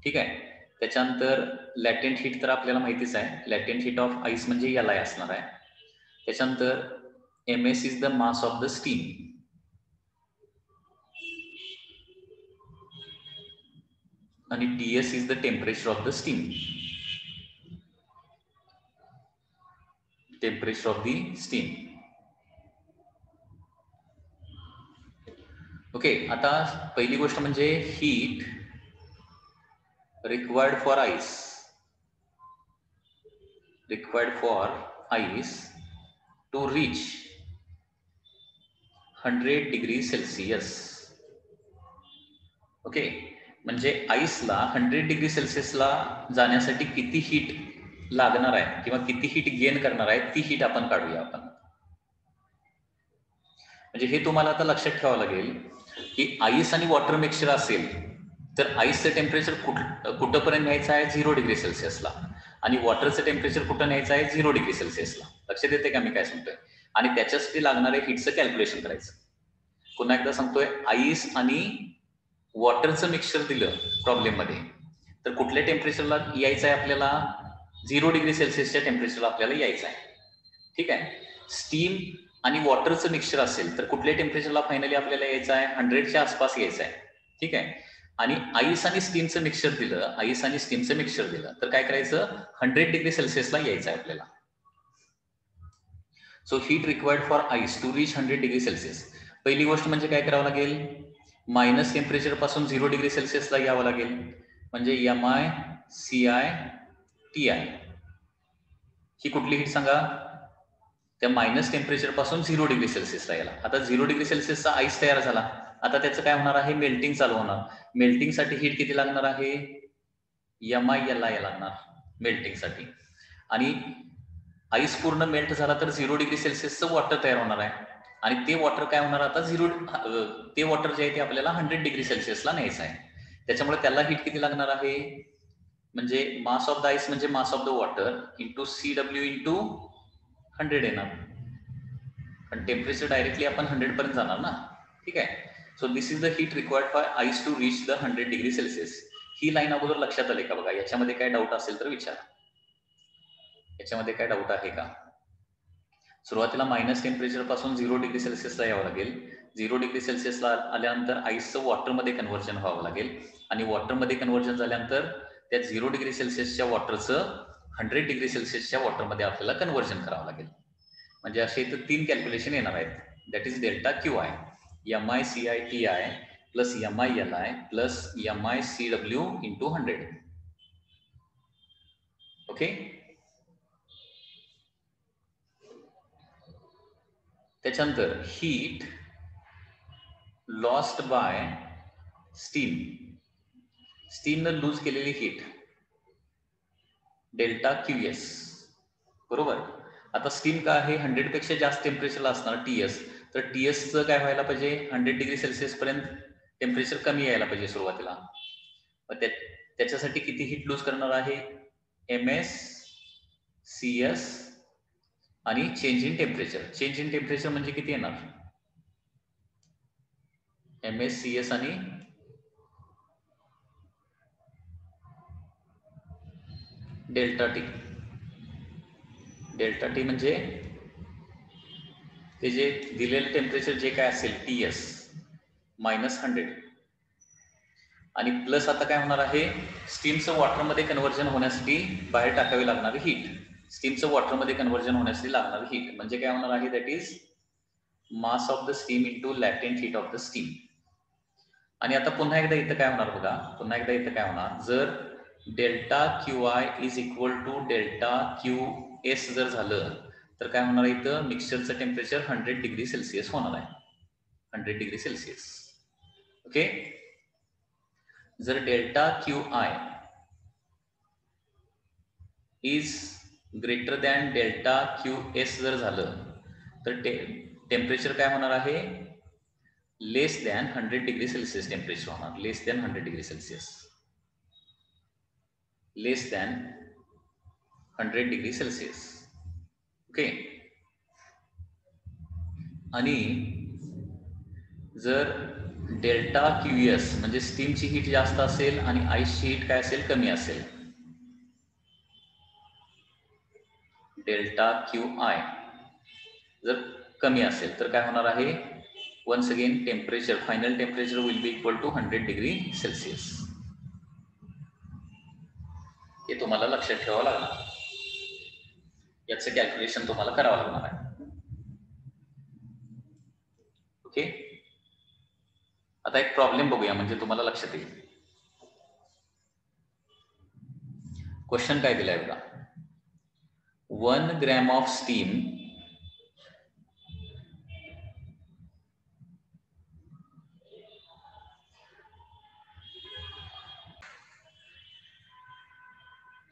ठीक आहे, त्याच्यानंतर लॅटेंट हीट तर आपल्याला माहितीच आहे, लॅटेंट हीट ऑफ आईस म्हणजे LI असणार आहे. त्याच्यानंतर MS is the mass of the steam. आणि TS is the temperature of the steam, temperature of the steam. Okay, आता पहिली गोष्ट म्हणजे heat required for ice to reach 100 degree Celsius. Okay, म्हणजे आईसला 100 डिग्री सेल्सिअसला जाण्यासाठी किती हीट लागणार आहे किंवा किती हीट गेन करणार आहे ती हीट आपण काढूया. आपण म्हणजे हे तुम्हाला आता लक्षात ठेवावं लागेल की आईस आणि वॉटर मिक्सचर असेल तर आईसचं टेम्परेचर कुठंपर्यंत न्यायचं आहे 0 डिग्री सेल्सिअसला आणि वॉटरचं टेम्परेचर कुठं न्यायचं आहे 0 डिग्री सेल्सिअसला. लक्षात येते का मी काय सांगतोय? आणि त्याच्यासाठी लागणारे हीटचं कॅल्क्युलेशन करायचं. पुन्हा एकदा सांगतोय, आईस आणि वॉटरचं मिक्सचर दिलं प्रॉब्लेम मध्ये तर कुठल्या टेम्परेचरला यायचं आहे आपल्याला? 0 डिग्री सेल्सिअसच्या टेम्परेचरला आपल्याला यायचं आहे. ठीक आहे. स्टीम आणि वॉटरचं मिक्सचर असेल तर कुठल्या टेम्परेचरला फायनली आपल्याला यायचं आहे? 100च्या आसपास यायचं आहे. ठीक आहे. आणि आईस आणि स्टीमचं मिक्सचर दिलं, आईस आणि स्टीमचं मिक्सचर दिलं तर काय करायचं? 100 डिग्री सेल्सिअसला यायचं आहे आपल्याला. So heat required for ice to reach 100 degree Celsius. पहिली गोष्ट म्हणजे काय करावं लागेल? मायनस टेम्परेचर पासून 0 डिग्री सेल्सिअसला यावं लागेल. म्हणजे MI CI TI ही कुठली हीट सांगा? त्या मायनस टेम्परेचर पासून 0 डिग्री सेल्सिअसला यायला. आता 0 डिग्री सेल्सिअसचा आईस तयार झाला. आता त्याचं काय होणार आहे? मेल्टिंग चालू होणार. मेल्टिंगसाठी हीट किती लागणार आहे? MI LI लागणार मेल्टिंगसाठी. आणि आईस पूर्ण मेल्ट झाला तर 0 डिग्री सेल्सिअसचं वॉटर तयार होणार आहे. आणि ते वॉटर काय होणार आता? ते वॉटर जे आहे ते आपल्याला 100 डिग्री सेल्सिअसला न्यायचं आहे. त्याच्यामुळे त्याला हीट किती लागणार आहे? म्हणजे मास ऑफ द आईस म्हणजे mass of the water into CW into 100 येणार. पण टेम्परेचर डायरेक्टली आपण 100 पर्यंत जाणार ना. ठीक आहे. So this is the heat required for ice to reach the 100 degree Celsius. ही लाईन अगोदर लक्षात आली का बघा? याच्यामध्ये काय डाऊट असेल तर विचारा. याच्यामध्ये काय डाऊट आहे का? सुरुवातीला मायनस टेम्परेचर पासून 0 डिग्री सेल्सिअसला यावं लागेल. 0 डिग्री सेल्सिअसला आल्यानंतर आईसचं वॉटरमध्ये कन्व्हर्जन व्हावं लागेल आणि वॉटरमध्ये कन्व्हर्जन झाल्यानंतर त्या 0 डिग्री सेल्सिअसच्या वॉटरचं 100 डिग्री सेल्सिअसच्या वॉटरमध्ये आपल्याला कन्व्हर्जन करावं लागेल. म्हणजे असे इथं 3 कॅल्क्युलेशन येणार आहेत. That is delta QI, MI CI TI plus MI LI plus MI CW into 100. Okay. त्याच्यानंतर हीट लॉस्ट बाय स्टीम. स्टीमनं लूज केलेली हीट डेल्टा QS. बरोबर. आता स्टीम काय आहे? 100 पेक्षा जास्त टेम्परेचरला असणार TS. तर TSचं काय व्हायला पाहिजे? 100 डिग्री सेल्सिअस पर्यंत टेम्परेचर कमी यायला पाहिजे सुरुवातीला. मग त्याच्यासाठी किती हीट लूज करणार आहे? MS CS आणि change in temperature. Change in temperature म्हणजे किती येणार? MS CS आणि डेल्टा T. डेल्टा T म्हणजे ते जे दिलेलं टेम्परेचर जे काय असेल TS मायनस 100 आणि प्लस आता काय होणार आहे? स्टीमचं वॉटरमध्ये कन्व्हर्जन होण्यासाठी बाहेर टाकावी लागणारी हीट. स्टीमचं वॉटरमध्ये कन्व्हर्जन होण्यासाठी लागणारी हीट म्हणजे काय होणार आहे? That is mass of the steam into latent heat of the steam. आणि आता पुन्हा एकदा इथं काय होणार बघा? पुन्हा एकदा इथं काय होणार? जर delta QI is equal to delta QS जर झालं तर काय होणार आहे? इथं मिक्सचरचं टेम्परेचर 100 डिग्री सेल्सिअस होणार आहे. 100 डिग्री सेल्सिअस. ओके. जर delta QI is greater than delta QS जर झालं तर टेम्परेचर काय होणार आहे? लेस दॅन 100 डिग्री सेल्सिअस टेम्परेचर होणार. लेस दॅन 100 डिग्री सेल्सिअस. लेस दॅन 100 डिग्री सेल्सिअस. ओके. आणि जर डेल्टा QS म्हणजे स्टीमची हीट जास्त असेल आणि आईसची हीट काय असेल? कमी असेल. डेल्टा QI जर कमी असेल तर काय होणार आहे? Once again temperature, final temperature will be equal to 100 degree Celsius. हे तुम्हाला लक्षात ठेवावं लागणार. याचं कॅल्क्युलेशन तुम्हाला करावं लागणार आहे. ओके. आता एक प्रॉब्लेम बघूया म्हणजे तुम्हाला लक्षात येईल. क्वेश्चन काय दिलाय बघा? 1 ग्रॅम ऑफ स्टीम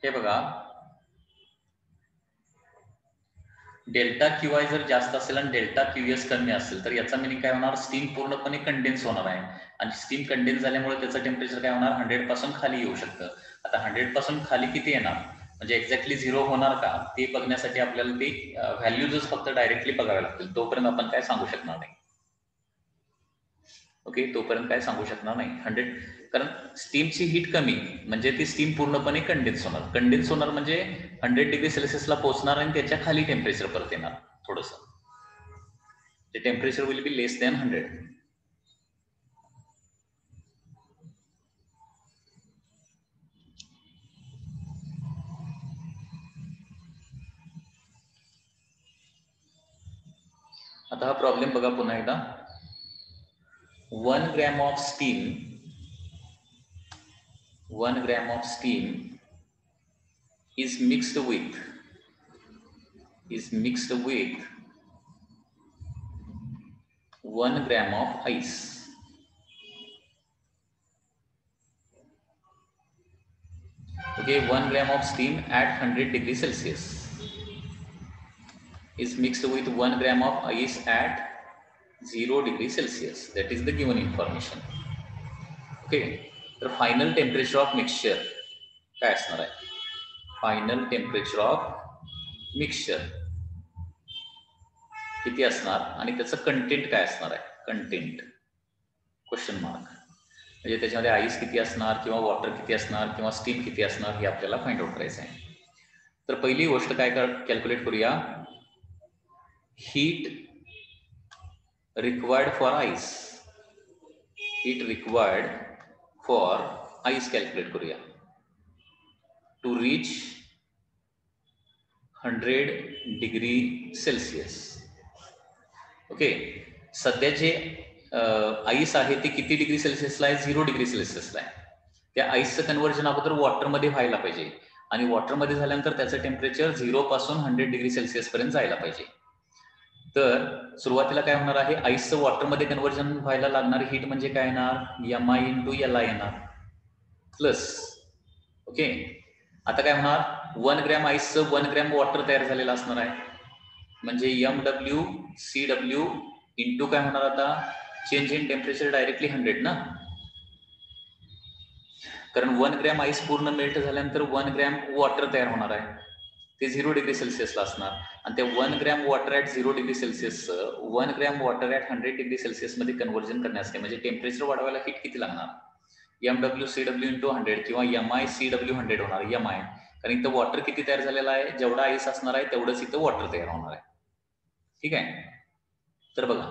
हे बघा डेल्टा क्यू आय जर जास्त असेल आणि डेल्टा क्यू एस कमी असेल तर याचा मिनिंग काय होणार, स्टीम पूर्णपणे कंडेन्स होणार आहे आणि स्टीम कंडेन्स झाल्यामुळे त्याचं टेम्परेचर काय होणार, 100 पासून खाली येऊ शकतं. आता 100 पासून खाली किती येणार, म्हणजे एक्झॅक्टली 0 होणार का ते बघण्यासाठी आपल्याला ते व्हॅल्यूजच फक्त डायरेक्टली बघावे लागतील. तोपर्यंत आपण काय सांगू शकणार नाही. ओके, तोपर्यंत काय सांगू शकणार नाही 100, कारण स्टीमची हीट कमी म्हणजे ती स्टीम पूर्णपणे कंडेन्स होणार. कंडेन्स होणार म्हणजे 100 डिग्री सेल्सिअसला पोहोचणार आणि त्याच्या खाली टेम्परेचर परत येणार थोडस. The temperature will be less than 100. आता हा प्रॉब्लेम बघा पुन्हा एकदा. 1 gram of steam, 1 gram of steam is mixed with 1 gram of ice. Okay, 1 gram of steam at 100 degrees Celsius is mixed with 1 gram of ice at 0 degrees Celsius. That is the given information. Okay, the final temperature of mixture काय असणार आहे, final temperature of mixture किती असणार आणि त्याचं content काय असणार आहे, कंटेंट क्वेश्चन मार्क, म्हणजे त्याच्यामध्ये आईस किती असणार किंवा वॉटर किती असणार किंवा स्टीम किती असणार हे आपल्याला फाइंड आउट करायचं आहे. तर पहिली गोष्ट काय कॅल्क्युलेट करूया, heat required for ice, heat required for ice calculate करूया. To reach 100 degree Celsius. Okay, सध्या जे आईस आहे ते किती डिग्री सेल्सिअसला आहे, 0 डिग्री सेल्सिअसला आहे. त्या आईसचं कन्व्हर्जन अगोदर वॉटरमध्ये व्हायला पाहिजे आणि वॉटरमध्ये झाल्यानंतर त्याचं टेम्परेचर 0 पासून 100 डिग्री सेल्सिअस पर्यंत जायला पाहिजे. तर सुरुवातीला काय होणार आहे, आईसचं वॉटरमध्ये कन्व्हर्जन व्हायला लागणारी हीट म्हणजे काय येणार, MI इंटू LI येणार प्लस. ओके, आता काय होणार, 1 ग्रॅम आईसचं 1 ग्रॅम वॉटर तयार झालेलं असणार आहे म्हणजे MW CW इंटू काय होणार, आता चेंज इन टेम्परेचर डायरेक्टली 100 ना, कारण 1 ग्रॅम आईस पूर्ण मेल्ट झाल्यानंतर 1 ग्रॅम वॉटर तयार होणार आहे, ते 0 डिग्री सेल्सिअसला असणार आणि त्या 1 ग्रॅम वॉटर ॲट 0 डिग्री सेल्सिअसचं 1 ग्रॅम वॉटर ॲट 100 डिग्री सेल्सिअसमध्ये कन्व्हर्जन करण्यासाठी म्हणजे टेम्परेचर वाढवायला हीट किती लागणार, MW CW इंटू 100 किंवा MI CW 100 होणार. MI कारण इथं वॉटर किती तयार झालेला आहे, जेवढा आईस असणार आहे तेवढंच इथं वॉटर तयार होणार आहे. ठीक आहे, तर बघा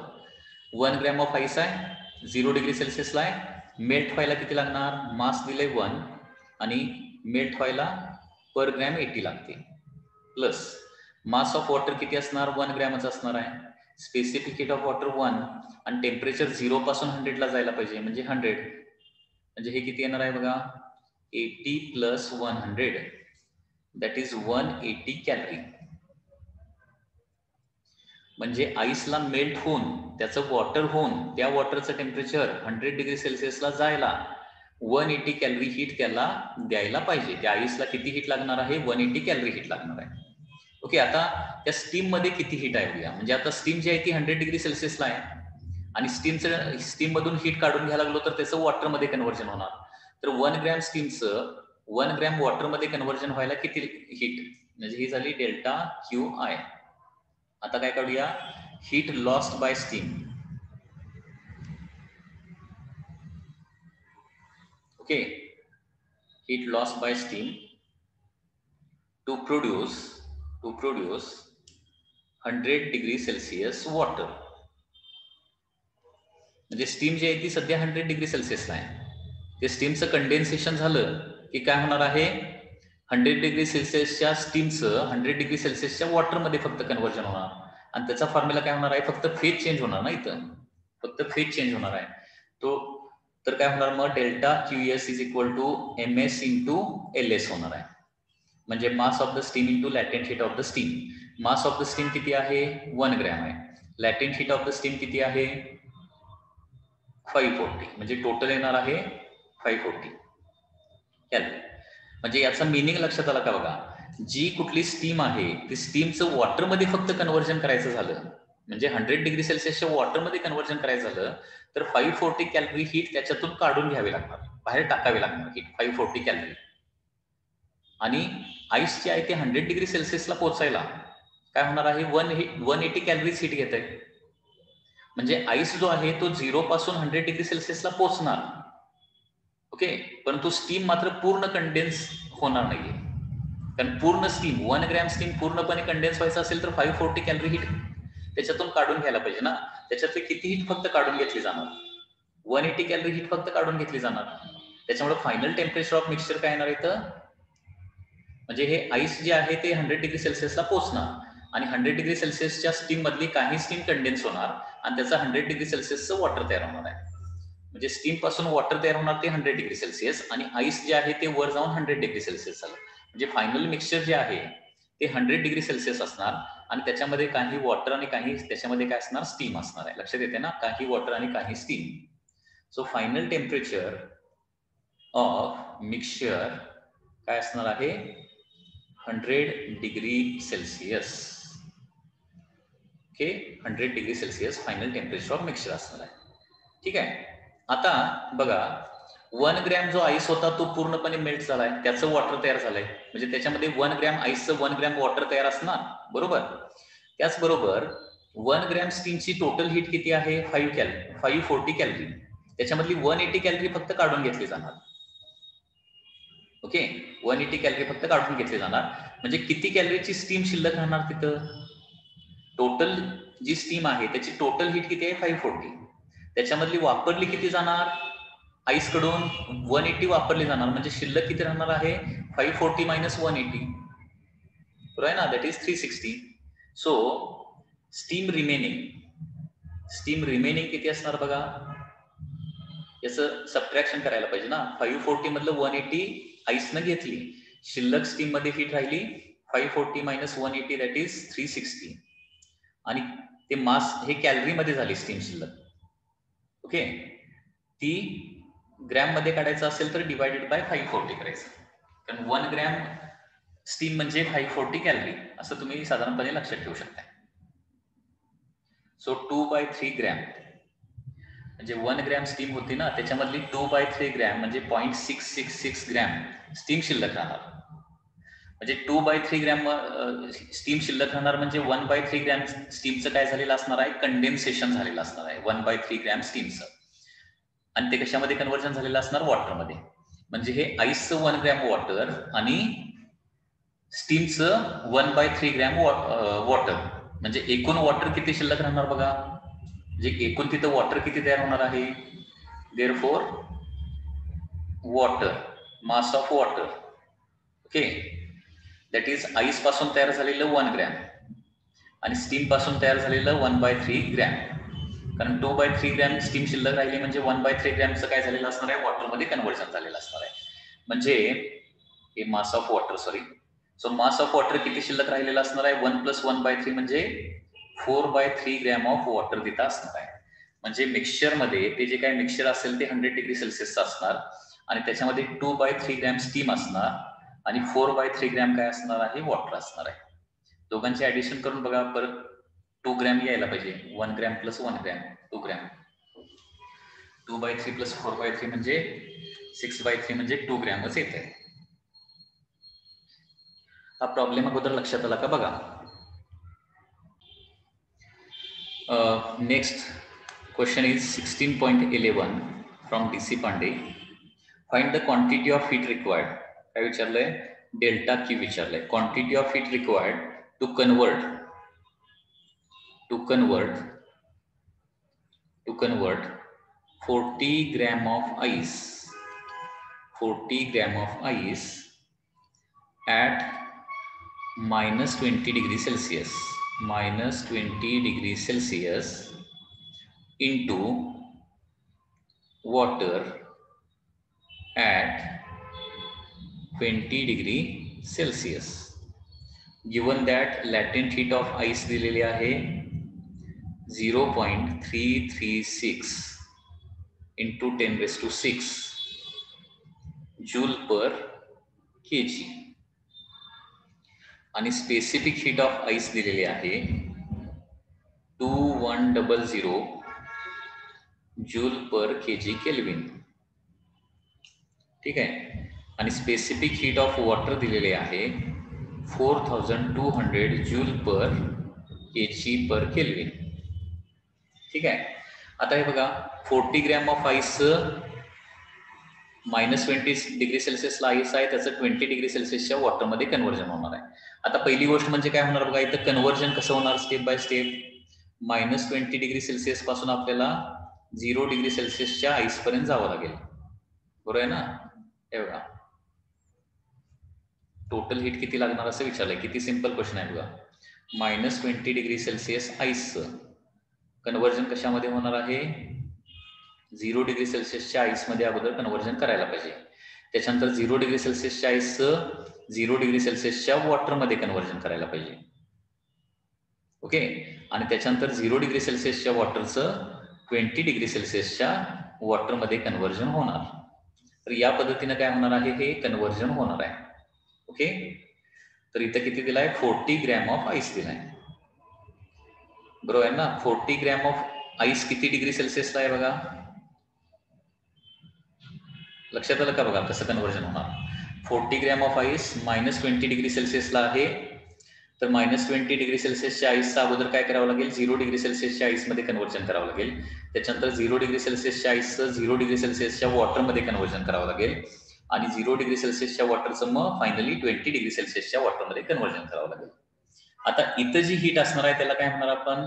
1 ग्रॅम ऑफ आईस आहे, 0 डिग्री सेल्सिअसला आहे, मेल्ट व्हायला किती लागणार, मास दिले 1 आणि मेल्ट व्हायला पर ग्रॅम 80 लागते प्लस मास ऑफ वॉटर किती असणार, 1 ग्रॅमच असणार आहे, स्पेसिफिक हीट ऑफ वॉटर 1 आणि टेम्परेचर 0 पासून 100 ला जायला पाहिजे म्हणजे 100, म्हणजे हे किती येणार आहे बघा, 80 प्लस 100 दॅट इज 180 कॅलरी. म्हणजे आईसला मेल्ट होऊन त्याचं वॉटर होऊन त्या वॉटरचं टेम्परेचर 100 डिग्री सेल्सिअसला जायला 180 कॅलरी हीट त्याला द्यायला पाहिजे. त्या आईसला किती हीट लागणार आहे, 180 कॅलरी हीट लागणार आहे. ओके, आता त्या स्टीम मध्ये किती हीट आहे बघूया. म्हणजे आता स्टीम जी आहे ती 100 डिग्री सेल्सिअसला आहे आणि स्टीम मधून हीट काढून घ्यायला लागलो तर त्याचं वॉटर मध्ये कन्व्हर्जन होणार. तर 1 ग्रॅम स्टीमचं 1 ग्रॅम वॉटर मध्ये कन्व्हर्जन व्हायला किती हीट, म्हणजे ही झाली डेल्टा क्यू आय. आता काय काढूया, heat lost by steam. Okay, heat lost by steam to produce 100 degree Celsius water. म्हणजे स्टीम जी आहे ती सध्या 100 डिग्री सेल्सिअसला आहे, ते स्टीमचं कंडेन्सेशन झालं की काय होणार आहे, 100 डिग्री सेल्सिअसच्या स्टीमचं 100 डिग्री सेल्सिअसच्या वॉटरमध्ये फक्त कन्व्हर्जन होणार आणि त्याचा फॉर्म्युला काय होणार आहे, फक्त फेज चेंज होणार ना, इथं फक्त फेज चेंज होणार आहे तो. तर काय होणार मग, delta QS is equal to MS into LS होणार आहे. म्हणजे mass of the steam into latent heat of the steam. Mass of the steam किती आहे, 1 ग्रॅम आहे, latent heat of the steam किती आहे 540, म्हणजे टोटल येणार आहे 540 कॅलरी. म्हणजे याचा मिनिंग लक्षात आला का बघा, जी कुठली स्टीम आहे ती स्टीमचं वॉटरमध्ये फक्त कन्व्हर्जन करायचं झालं, म्हणजे 100 डिग्री सेल्सिअसच्या वॉटरमध्ये कन्व्हर्जन करायचं झालं तर 540 कॅलरी हीट त्याच्यातून काढून घ्यावी लागणार, बाहेर टाकावी लागणार हीट 540 कॅलरी. आणि आईस जे आहे ते 100 डिग्री सेल्सिअसला पोहोचायला काय होणार आहे, 180 कॅलरीज हीट घेत आहे. म्हणजे आईस जो आहे तो 0 पासून 100 डिग्री सेल्सिअसला पोहोचणार, ओके, परंतु स्टीम मात्र पूर्ण कंडेन्स होणार नाहीये. कारण पूर्ण स्टीम 1 ग्रॅम स्टीम पूर्णपणे कंडेन्स व्हायचं असेल तर 540 कॅलरी हीट त्याच्यातून काढून घ्यायला पाहिजे ना. त्याच्यातली किती हीट फक्त काढून घेतली जाणार, 180 कॅलरी हीट फक्त काढून घेतली जाणार. त्याच्यामुळे फायनल टेम्परेचर ऑफ मिक्सचर काय येणार इथं, म्हणजे हे आईस जे आहे ते 100 डिग्री सेल्सिअसला पोहोचणार आणि 100 डिग्री सेल्सिअसच्या स्टीम मधली काही स्टीम कंडेन्स होणार आणि त्याचा 100 डिग्री सेल्सिअसचं वॉटर तयार होणार आहे. म्हणजे स्टीम पासून वॉटर तयार होणार ते 100 डिग्री सेल्सिअस आणि आईस जे आहे ते वर जाऊन 100 डिग्री सेल्सिअस झालं. म्हणजे फायनल मिक्सचर जे आहे ते 100 डिग्री सेल्सिअस असणार आणि त्याच्यामध्ये काही वॉटर आणि काही त्याच्यामध्ये काय असणार, स्टीम असणार आहे. लक्षात येते ना, काही वॉटर आणि काही steam. So final temperature of mixture काय असणार आहे, 100 degree Celsius. Okay, 100 degree Celsius final temperature of mixture असणार आहे. ठीक आहे. आता बघा 1 ग्रॅम जो आईस होता तो पूर्णपणे मेल्ट झालाय, त्याचं वॉटर तयार झालंय, म्हणजे त्याच्यामध्ये 1 ग्रॅम आईसचं 1 ग्रॅम वॉटर तयार असणार, बरोबर. त्याचबरोबर 1 ग्रॅम स्टीमची टोटल हीट किती आहे, 540 कॅलरी. त्याच्यामधली 180 कॅलरी फक्त काढून घेतली जाणार. ओके, 180 कॅलरी फक्त काढून घेतली जाणार. म्हणजे किती कॅलरीची स्टीम शिल्लक राहणार तिथं, टोटल जी स्टीम आहे त्याची टोटल हीट किती आहे 540, त्याच्यामधली वापरली किती जाणार, आईस कडून 180 वापरली जाणार, म्हणजे शिल्लक किती राहणार आहे 540 मायनस 180, बरोबर आहे ना, that is 360. So steam remaining किती असणार बघा, याचं सबट्रॅक्शन करायला पाहिजे ना. 540 मधलं 180 आईसनं घेतली, शिल्लक स्टीम मध्ये हीट राहिली 540 मायनस 180 दॅट इज 360 आणि ते मास हे कॅलरी मध्ये झाली स्टीम शिल्लक. ओके, ती ग्रॅम मध्ये काढायचं असेल तर डिवायडेड बाय 540 करायचं, कारण 1 ग्रॅम स्टीम म्हणजे 540 कॅलरी असं तुम्ही साधारणपणे लक्षात ठेवू शकता. सो 2/3 ग्रॅम म्हणजे 1 ग्रॅम स्टीम होती ना, त्याच्यामधली 2/3 ग्रॅम म्हणजे 0.666 ग्रॅम स्टीम शिल्लक राहणार. म्हणजे 2/3 ग्रॅम स्टीम शिल्लक राहणार, म्हणजे 1/3 ग्रॅम स्टीमचं काय झालेलं असणार आहे, कंडेन्सेशन झालेलं असणार आहे 1/3 ग्रॅम स्टीमचं, आणि ते कशामध्ये कन्व्हर्जन झालेलं असणार, वॉटरमध्ये. म्हणजे हे आईसचं 1 ग्रॅम वॉटर आणि स्टीमचं 1/3 ग्रॅम वॉटर, म्हणजे एकूण वॉटर किती शिल्लक राहणार बघा, म्हणजे एकूण तिथं वॉटर किती तयार होणार आहे, therefore water, mass of water, okay, that is ice पासून तयार झालेलं 1 ग्रॅम आणि स्टीम पासून तयार झालेलं 1/3 ग्रॅम, कारण 2/3 ग्रॅम स्टीम शिल्लक राहिली म्हणजे 1/3 ग्रॅमचं काय झालेलं असणार आहे, वॉटरमध्ये कन्व्हर्जन झालेलं असणार आहे. म्हणजे हे mass of water, sorry, so mass of water किती शिल्लक राहिलेलं असणार आहे, 1 + 1/3 म्हणजे 4/3 ग्रॅम ऑफ वॉटर तिथं असणार आहे. म्हणजे मिक्सचरमध्ये ते जे काही मिक्सचर असेल ते 100 डिग्री सेल्सिअसचं असणार आणि त्याच्यामध्ये 2/3 ग्रॅम स्टीम असणार आणि 4/3 ग्रॅम काय असणार आहे, वॉटर असणार आहे. दोघांचे ऍडिशन करून बघा परत, 2 ग्रॅम यायला पाहिजे, 1 ग्रॅम + 1 ग्रॅम 2 ग्रॅम, 2/3 + 4/3 म्हणजे 6/3 म्हणजे 2 ग्रॅमच येते. हा प्रॉब्लेम अगोदर लक्षात आला का बघा. Next question is 16.11 from DC Pandey. Find the quantity of heat required. काय विचारलंय, डेल्टा क्यू विचारलंय. Quantity of heat required to convert 40 gram of ice, 40 gram of ice at -20 degree Celsius, -20 degree Celsius into water at 20 degree Celsius. Given that latent heat of ice दिलेली आहे 0.336 into 10⁶ joule per kg. आणि specific heat of ice दिलेली आहे 2100 joule per KG kelvin. ठीक आहे. आणि specific heat of water दिलेले आहे 4200 joule per KG per kelvin. ठीक आहे. आता हे बघा 40 ग्रॅम ऑफ आईस -20 डिग्री सेल्सिअसला आईस आहे, त्याचं 20 डिग्री सेल्सिअसच्या वॉटरमध्ये कन्व्हर्जन होणार आहे. आता पहिली गोष्ट म्हणजे काय होणार बघा, इथं कन्व्हर्जन कसं होणार step by step. -20 degree Celsius पासून आपल्याला 0 डिग्री सेल्सिअसच्या आईस पर्यंत जावं लागेल. बरोबर आहे ना. हे बघा टोटल हीट किती लागणार असं विचारलंय. किती सिंपल क्वेश्चन आहे बघा. -20 डिग्री सेल्सिअस आईसचं कन्व्हर्जन कशामध्ये होणार आहे, 0 डिग्री सेल्सिअसच्या आईसमध्ये अगोदर कन्व्हर्जन करायला पाहिजे. त्याच्यानंतर 0 डिग्री सेल्सिअसच्या आईसचं 0 डिग्री सेल्सिअसच्या वॉटरमध्ये कन्व्हर्जन करायला पाहिजे. ओके. आणि त्याच्यानंतर 0 डिग्री सेल्सिअसच्या वॉटरचं 20 डिग्री सेल्सिअसच्या वॉटरमध्ये कन्व्हर्जन होणार. तर या पद्धतीनं काय होणार आहे, हे कन्व्हर्जन होणार आहे. ओके. तर इथं किती दिलाय, 40 ग्रॅम ऑफ आईस दिलाय. बरोबर आहे ना. 40 ग्रॅम ऑफ आईस किती डिग्री सेल्सिअसला आहे बघा, लक्षात आलं का बघा कसं कन्व्हर्जन होणार. 40 ग्रॅम ऑफ आईस -20 डिग्री सेल्सिअसला आहे, तर -20 डिग्री सेल्सिअसच्या आईसचा अगोदर काय करावं लागेल, 0 डिग्री सेल्सिअसच्या आईसमध्ये कन्व्हर्जन करावं लागेल. त्याच्यानंतर 0 डिग्री सेल्सिअसच्या आईसचं 0 डिग्री सेल्सिअसच्या वॉटरमध्ये कन्व्हर्जन करावं लागेल. आणि 0 डिग्री सेल्सिअसच्या वॉटरचं मग फायनली 20 डिग्री सेल्सिअसच्या वॉटरमध्ये कन्व्हर्जन करावं लागेल. आता इथं जी हीट असणार आहे त्याला काय म्हणणार आपण,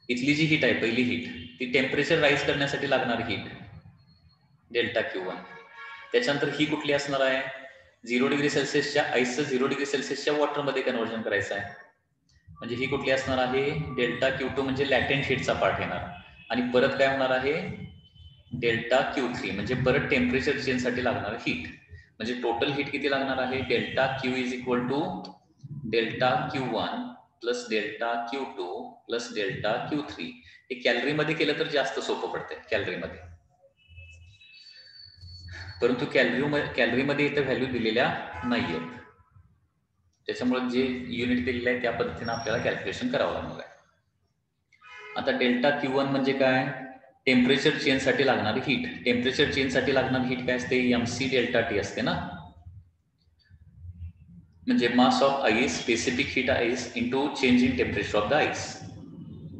इथली जी हीट आहे पहिली हीट, ती टेम्परेचर राईज करण्यासाठी लागणारी हीट डेल्टा Q1. त्याच्यानंतर ही कुठली असणार आहे, 0 डिग्री सेल्सिअसच्या आईसचं 0 डिग्री सेल्सिअसच्या वॉटरमध्ये कन्व्हर्जन करायचं आहे. म्हणजे ही कुठली असणार आहे, डेल्टा Q2 म्हणजे लॅटेंट हीटचा पार्ट येणार. आणि परत काय होणार आहे, डेल्टा Q3 म्हणजे परत टेम्परेचर चेंजसाठी लागणार हीट. म्हणजे टोटल हीट किती लागणार आहे, delta Q is equal to delta Q1 plus delta Q2 plus delta Q3. हे कॅलरीमध्ये केलं तर जास्त सोपं पडतंय कॅलरीमध्ये, परंतु कॅलरीमध्ये इथं व्हॅल्यू दिलेल्या नाहीयेत. त्याच्यामुळे जे युनिट दिलेलं आहे त्या पद्धतीने आपल्याला कॅल्क्युलेशन करावं लागणार आहे. आता डेल्टा Q1 म्हणजे काय, टेम्परेचर चेंजसाठी लागणारी हीट. टेम्परेचर चेंजसाठी लागणारी हीट काय असते, MC डेल्टा T असते ना. म्हणजे mass of ice, specific heat ice into change in temperature of the ice,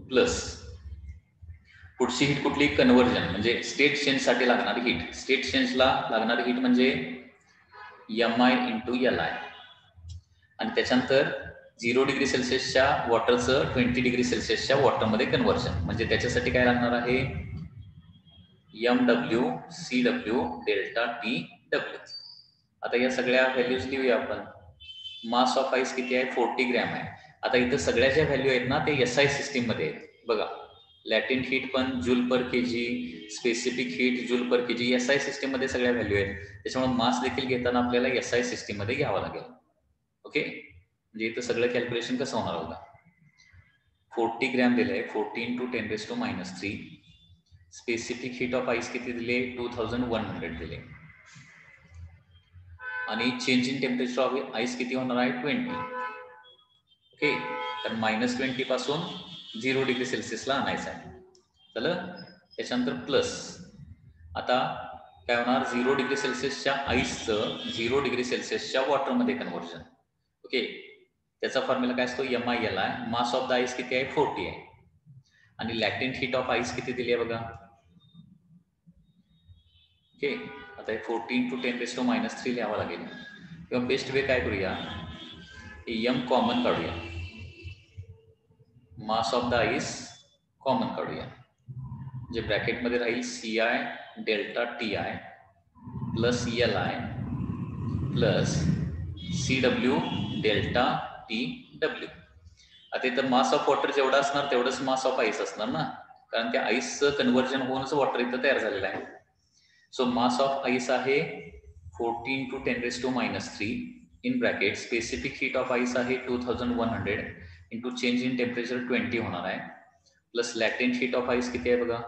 plus पुढची हीट कुठली, कन्व्हर्जन म्हणजे स्टेट चेंज साठी लागणारी हीट. स्टेट चेंजला लागणारी हीट म्हणजे MI इंटू LI. आणि त्याच्यानंतर 0 डिग्री सेल्सिअसच्या वॉटरचं 20 डिग्री सेल्सिअसच्या वॉटरमध्ये कन्व्हर्जन, म्हणजे त्याच्यासाठी काय लागणार आहे, MW CW डेल्टा TW. आता या सगळ्या व्हॅल्यूज लिहूया आपण. मास ऑफ आईस किती आहे, 40 ग्रॅम आहे. आता इथं सगळ्या ज्या व्हॅल्यू आहेत ना ते SI सिस्टीम मध्ये आहेत बघा. लॅटेंट हीट पण joule per KG, specific heat joule per KG, SI system मध्ये सगळ्या व्हॅल्यू आहेत. त्याच्यामुळे मास देखील घेताना आपल्याला SI सिस्टीम मध्ये घ्यावा लागेल. ओके. म्हणजे इथं सगळं कॅल्क्युलेशन कसं होणार होता, 40 ग्रॅम दिलंय, 40 × 10⁻³ स्पेसिफिक हीट ऑफ आईस किती दिले, 2100 दिले. आणि change in temperature of ice किती होणार आहे, 20. ओके. तर -20 पासून 0 डिग्री सेल्सिअसला आणायचं आहे. चला. त्याच्यानंतर प्लस आता काय होणार, 0 डिग्री सेल्सिअसच्या आईसचं 0 डिग्री सेल्सिअसच्या वॉटरमध्ये कन्व्हर्जन. ओके. त्याचा फॉर्म्युला काय असतो, MI/LI. Mass of the ice किती आहे, 40 आहे. आणि लॅटेंट हीट ऑफ आईस किती दिली आहे बघा. ओके. आता हे 40 × 10⁻³ लिहावं लागेल. किंवा बेस्ट वे काय करूया, M कॉमन काढूया, मास ऑफ द आईस कॉमन काढूया. जे ब्रॅकेटमध्ये राहील CI delta TI plus LI plus CW delta TW. आता इथं मास ऑफ वॉटर जेवढा असणार तेवढंच मास ऑफ आईस असणार ना, कारण त्या आईसचं कन्व्हर्जन होऊनच वॉटर इथं तयार झालेलं आहे. सो मास ऑफ आईस आहे 14 × 10⁻³ in bracket specific heat of ice आहे 2100 इंटू चेंज इन टेम्परेचर 20 होणार आहे, प्लस लॅटेंट हीट ऑफ आईस किती आहे बघा,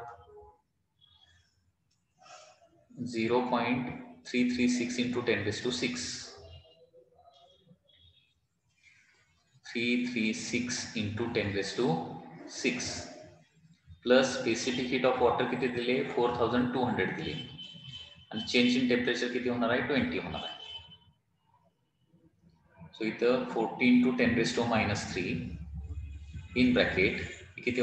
0.336 × 10⁻⁶. 336 into 10⁶ plus specific heat of water किती दिले 4200 दिले आणि चेंज इन टेम्परेचर किती होणार आहे 20 होणार आहे. सो इथं 14 to 10⁻³ इन ब्रॅकेट किती